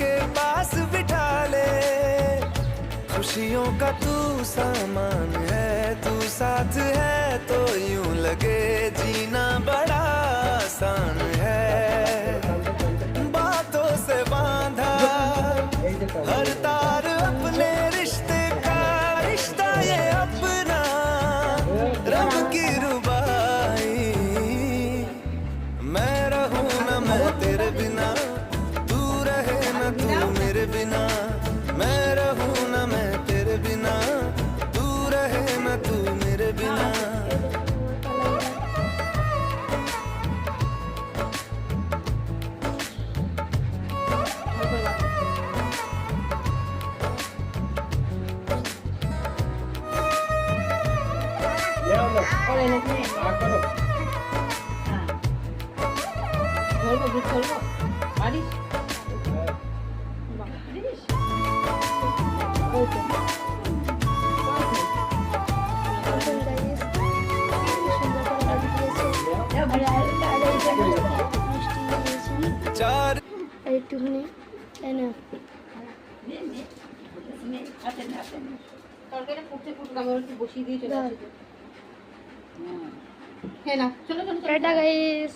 के पास बिठा ले, खुशियों का तू सामान है, तू साथ है तो यूं लगे जीना बड़ा आसान है। बातों से बांधा हर तार अपने रिश्ते का, रिश्ता ये अपना रब की रुबाई। मैं रहूं ना मैं तेरे बिना, तू रहे ना तू मेरे बिना। मैं रहूं ना मैं तेरे बिना, तू रहे ना तू मेरे बिना। চার একটুখানি এনে তরকারিটা ফুটতে ফুটতে আমার একটু বসিয়ে দিয়ে চলে আসি। হ্যাঁ না চলো চলো টাটা গাইস।